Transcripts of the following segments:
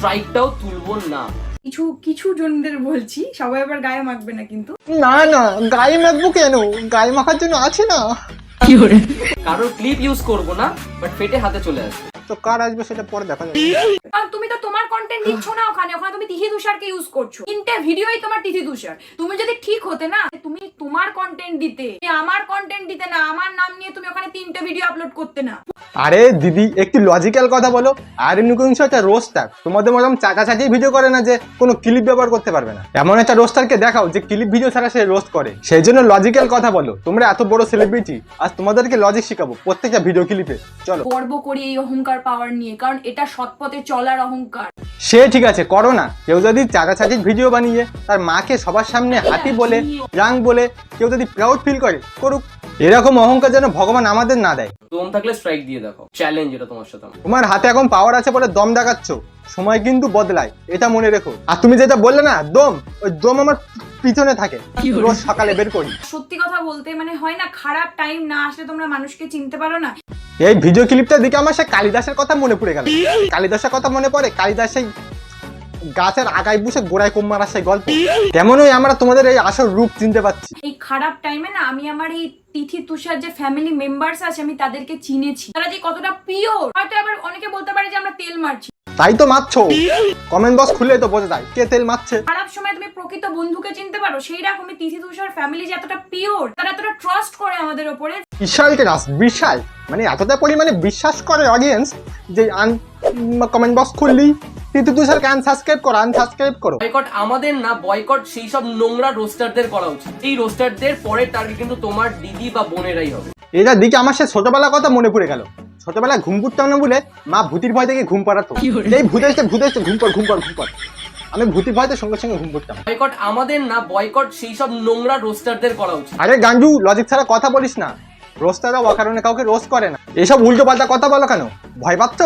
স্ট্রাইকটাও তুলবো না। কিছু কিছু জনদের বলছি, সবাই আবার গায়ে মাখবে না কিন্তু। না না, গায়ে মাখবো কেন? গায়ে মাখার জন্য আছে না। কারোর ক্লিপ ইউজ করবো না, বাট ফেটে হাতে চলে আসবে। তো কার আসবে সেটা পরে দেখা যাবে। কারণ তুমি তো তোমার কন্টেন্ট দিচ্ছ না, ওখানে ওখানে তুমি তিথি তুষারকে ইউজ করছো। তিনটে ভিডিওই তোমার তিথি তুষার। তুমি যদি ঠিক হতে না, তুমি তোমার কন্টেন্ট দিতে, আমার কন্টেন্ট দিতে না, আমার নাম নিয়ে তুমি ওখানে তিনটে ভিডিও আপলোড করতে না। আরে দিদি, একটু লজিক্যাল কথা বলো। আর এমনি কোন একটা রোস্টার তোমাদের মতন চাচাচাচি ভিডিও করে না যে কোনো ক্লিপ ব্যবহার করতে পারবে না। এমন একটা রোস্টারকে দেখাও যে ক্লিপ ভিডিও ছাড়া সে রোস্ট করে। সেই জন্য লজিক্যাল কথা বলো। তোমরা এত বড় সেলিব্রিটি, আজ তোমাদেরকে লজিক শিখাবো প্রত্যেকটা ভিডিও ক্লিপে। চলো, গর্ব করি এই অহংকার পাওয়ার নিয়ে, কারণ এটা সৎ পথে চলার অহংকার। সে ঠিক আছে, করো না। কেউ যদি চাচাচাচির ভিডিও বানিয়ে তার মাকে সবার সামনে হাতি বলে, রাং বলে, কেউ যদি প্রাউড ফিল করে, করুক। এরকম অহংকার যেন ভগবান আমাদের না দেয়। দম থাকলে স্ট্রাইক দিয়ে দেখো, চ্যালেঞ্জ এটা তোমার সাথে আমার। তোমার হাতে এখন পাওয়ার আছে বলে দম দেখাচ্ছ, সময় কিন্তু বদলায়, এটা মনে রেখো। আর তুমি যেটা বললে না দম, ওই দম আমার পিছনে থাকে, রোজ সকালে বের করি। সত্যি কথা বলতে মানে হয় না, খারাপ টাইম না আসলে তোমরা মানুষকে চিনতে পারো না। এই ভিডিও ক্লিপটা দিকে আমার সে কালিদাসের কথা মনে পড়ে গেল। কালিদাসের কথা মনে পড়ে, কালিদাস সেই গাছের আগায় বসে গোড়ায় কোম মারা সেই গল্প। তেমনই আমরা তোমাদের এই আসল রূপ চিনতে পারছি। এই খারাপ টাইমে না আমি আমার এই তিথি তুষার যে ফ্যামিলি মেম্বার্স আছে, আমি তাদেরকে চিনেছি, তারা যে কতটা পিওর। হয়তো আবার অনেকে বলতে পারে যে আমরা তেল মারছি, তাই তো মারছো। কমেন্ট বক্স খুললে তো বোঝা যায় কে তেল মারছে। খারাপ সময় তুমি প্রকৃত বন্ধুকে চিনতে পারো। সেই রকমই তিথি তুষার ফ্যামিলি যে এতটা পিওর, তারা এতটা ট্রাস্ট করে আমাদের ওপরে। বিশাল ক্লাস, বিশাল, মানে এতটা পরিমাণে বিশ্বাস করে অডিয়েন্স যে কমেন্ট বক্স খুললি তিথি তুষারকে আনসাবস্ক্রাইব করো, আনসাবস্ক্রাইব করো। বয়কট আমাদের না, বয়কট সেই সব নোংরা রোস্টারদের করা উচিত। এই রোস্টারদের পরের টার্গেট কিন্তু তোমার দিদি বা বোনেরাই হবে। এটা দিকে আমার সে ছোটবেলার কথা মনে পড়ে গেল। ছোটবেলায় ঘুম পড়তাম না বলে মা ভূতির ভয় থেকে ঘুম পাড়াতো। এই ভূতে এসে ঘুম পড় ঘুম পড় ঘুম পড়, আমি ভূতির ভয়তে সঙ্গে সঙ্গে ঘুম পড়তাম। বয়কট আমাদের না, বয়কট সেই সব নোংরা রোস্টারদের করা উচিত। আরে গাঞ্জু, লজিক ছাড়া কথা বলিস না। রোস্টাররা অকারণে কাউকে রোস্ট করে না। এসব উল্টো পাল্টা কথা বলো কেন? ভয় পাচ্ছ?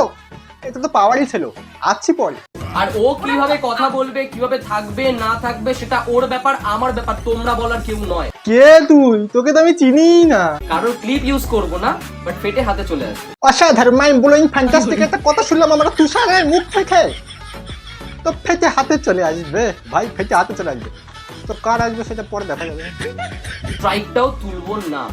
এটা তো পাওয়ারই ছিল, আসছি পরে। আর ও কিভাবে কথা বলবে, কিভাবে থাকবে না থাকবে, সেটা ওর ব্যাপার, আমার ব্যাপার। তোমরা বলার কেউ নয়। কে তুই? তোকে তো আমি চিনিই না। কারোর ক্লিপ ইউজ করবো না, বাট ফেটে হাতে চলে আসবে। অসাধারণ, মাইন্ড ব্লোয়িং, ফ্যান্টাস্টিক একটা কথা শুনলাম আমরা তুষারের মুখ থেকে। তো ফেটে হাতে চলে আসবে ভাই, ফেটে হাতে চলে আসবে। তো কার আসবে সেটা পরে দেখা যাবে। স্ট্রাইকটাও তুলবো না।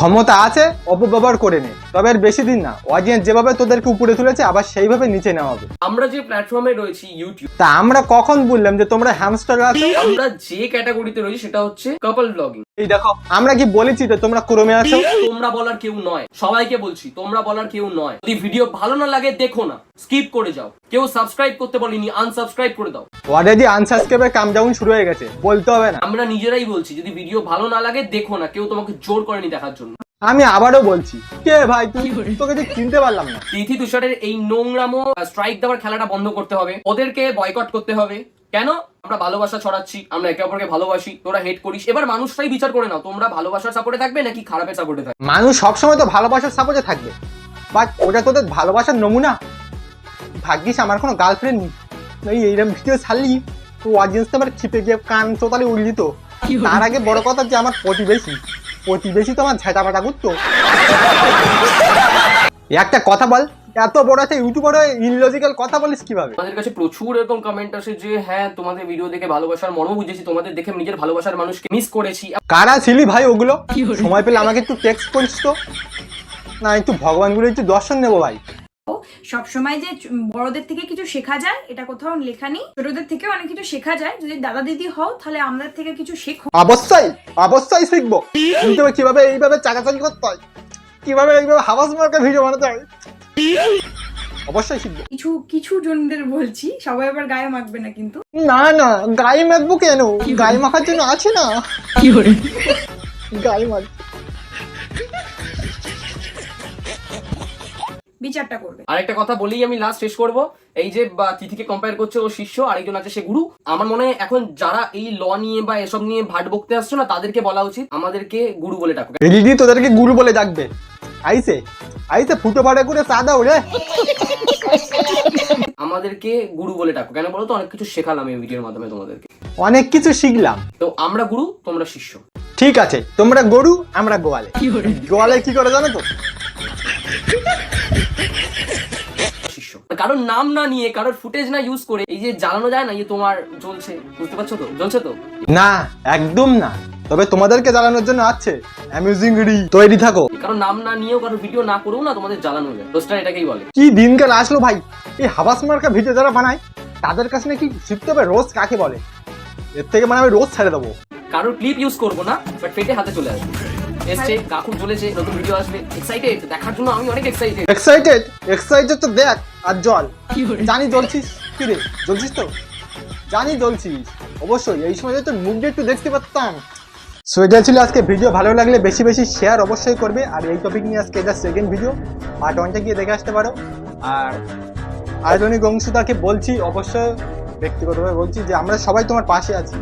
ক্ষমতা আছে, অপব্যবহার করে নে, তবে আর বেশি দিন না। অডিয়েন্স যেভাবে তোদেরকে উপরে তুলেছে আবার সেইভাবে নিচে নেওয়া হবে। আমরা যে প্ল্যাটফর্মে রয়েছি ইউটিউব, তা আমরা কখন বললাম যে তোমরা হ্যামস্টার আছো? আমরা যে ক্যাটাগরিতে রয়েছি সেটা হচ্ছে কাপল ব্লগিং। এই দেখো, আমরা কি বলেছি যে তোমরা ক্রমে আছো? তোমরা বলার কেউ নয়, সবাইকে বলছি তোমরা বলার কেউ নয়। যদি ভিডিও ভালো না লাগে দেখো না, স্কিপ করে যাও। কেউ সাবস্ক্রাইব করতে বলিনি, আনসাবস্ক্রাইব করে দাও। অলরেডি আনসাবস্ক্রাইবের কামডাউন শুরু হয়ে গেছে, বলতে হবে না। আমরা নিজেরাই বলছি যদি ভিডিও ভালো না লাগে দেখো না, কেউ তোমাকে জোর করেনি দেখার জন্য। আমি আবারও বলছি, কে ভাই তুই? তোকে ঠিক চিনতে পারলাম না। তিথি তুষারের এই নোংরামো স্ট্রাইক দেওয়ার খেলাটা বন্ধ করতে হবে, ওদেরকে বয়কট করতে হবে। কেন? আমরা ভালোবাসা ছড়াচ্ছি, আমরা একে অপরকে ভালোবাসি, তোরা হেট করিস। এবার মানুষটাই বিচার করে নাও, তোমরা ভালোবাসার সাপোর্টে থাকবে নাকি খারাপের সাপোর্টে থাকবে। মানুষ সবসময় তো ভালোবাসার সাপোর্টে থাকবে, বাট ওটা তোদের ভালোবাসার নমুনা। ভাগ্যিস আমার কোনো গার্লফ্রেন্ড নেই। এইরকম ভিডিও ছাড়লি তো অডিয়েন্স তো আমার খিপে গিয়ে কান তোতালে উড়ে দিত। তার আগে বড় কথা যে আমার প্রতিবেশী তো আমার ঝেঁটা করতো। একটা কথা বল, এত বড় একটা ইউটিউবার ইনলজিক্যাল কথা বলিস কিভাবে? আমাদের কাছে প্রচুর এরকম কমেন্ট আসে যে হ্যাঁ তোমাদের ভিডিও দেখে ভালোবাসার মর্ম বুঝেছি, তোমাদের দেখে নিজের ভালোবাসার মানুষকে মিস করেছি। কারা ছিলি ভাই ওগুলো? সময় পেলে আমাকে একটু টেক্সট করিস তো না, একটু ভগবানগুলো একটু দর্শন নেবো ভাই। সবসময় যে বড়দের থেকে কিছু শেখা যায় এটা কোথাও লেখা নেই। ছোটদের থেকেও অনেক কিছু শেখা যায়। যদি দাদা দিদি হও তাহলে আমাদের থেকে কিছু শেখো। অবশ্যই অবশ্যই শিখবো। কিভাবে এইভাবে চাকাচাকি করতে হয়, কিভাবে এইভাবে হাওয়াজ মার্কা ভিডিও বানাতে হয়, অবশ্যই শিখবো। কিছু কিছু জনদের বলছি, সবাই আবার গায়ে মাখবে না কিন্তু। না না, গায়ে মাখবো কেন? গায়ে মাখার জন্য আছে না। গায়ে মাখ, বিচারটা করবে। আরেকটা কথা বলেই আমি লাস্ট শেষ করব। এই যে তিথিকে কম্পেয়ার করছে ও শিষ্য, আরেকজন আছে সে গুরু। আমার মনে হয় এখন যারা এই ল নিয়ে বা এসব নিয়ে ভাট বকতে আসছো না, তাদেরকে বলা উচিত আমাদেরকে গুরু বলে ডাকো। রিডি তোদেরকে গুরু বলে ডাকবে। আইসে ফুটো ফাটা করে চা দাও রে। আমাদেরকে গুরু বলে ডাকো। কেন বলো তো? অনেক কিছু শেখালাম এই ভিডিওর মাধ্যমে তোমাদেরকে। অনেক কিছু শিখলাম। তো আমরা গুরু, তোমরা শিষ্য। ঠিক আছে, তোমরা গরু, আমরা গোয়ালে। গোয়ালে কি করে জানো তো? শিষ্য। কারোর নাম না নিয়ে কারোর ফুটেজ না ইউজ করে এই যে জ্বালানো যায় না, এই যে তোমার জ্বলছে, বুঝতে পারছো তো, জ্বলছে তো। না, একদম না। তবে তোমাদেরকে জ্বালানোর জন্য আছে অ্যামিউজিং রি, তৈরি থাকো। কারোর নাম না নিয়েও কারোর ভিডিও না করেও না তোমাদের জ্বালানো যায়, রোস্টার এটাকেই বলে। কি দিনকাল আসলো ভাই, এই হাবাস মার্কা ভিডিও যারা বানায় তাদের কাছে নাকি শিখতে হবে রোজ কাকে বলে। এর থেকে মানে আমি রোজ ছেড়ে দেবো। কারোর ক্লিপ ইউজ করবো না, বাট পেটে হাতে চলে আসবে। এসছে, কাকুর জ্বলেছে, নতুন ভিডিও আসবে, এক্সাইটেড দেখার জন্য, আমি অনেক এক্সাইটেড। এক্সাইটেড তো দেখ আর জল। জানি জ্বলছিস, কি রে জ্বলছিস তো, জানি জ্বলছিস অবশ্যই। এই সময় তো মুখ দিয়ে একটু দেখতে পারতাম। সো এটা ছিল আজকে ভিডিও। ভালো লাগলে বেশি বেশি শেয়ার অবশ্যই করবে। আর এই টপিক নিয়ে আজকে এটা সেকেন্ড ভিডিও, পার্ট 1টা গিয়ে দেখে আসতে পারো। আর আয়তনিক অংশটাকে বলছি, অবশ্যই ব্যক্তিগতভাবে বলছি যে আমরা সবাই তোমার পাশে আছি।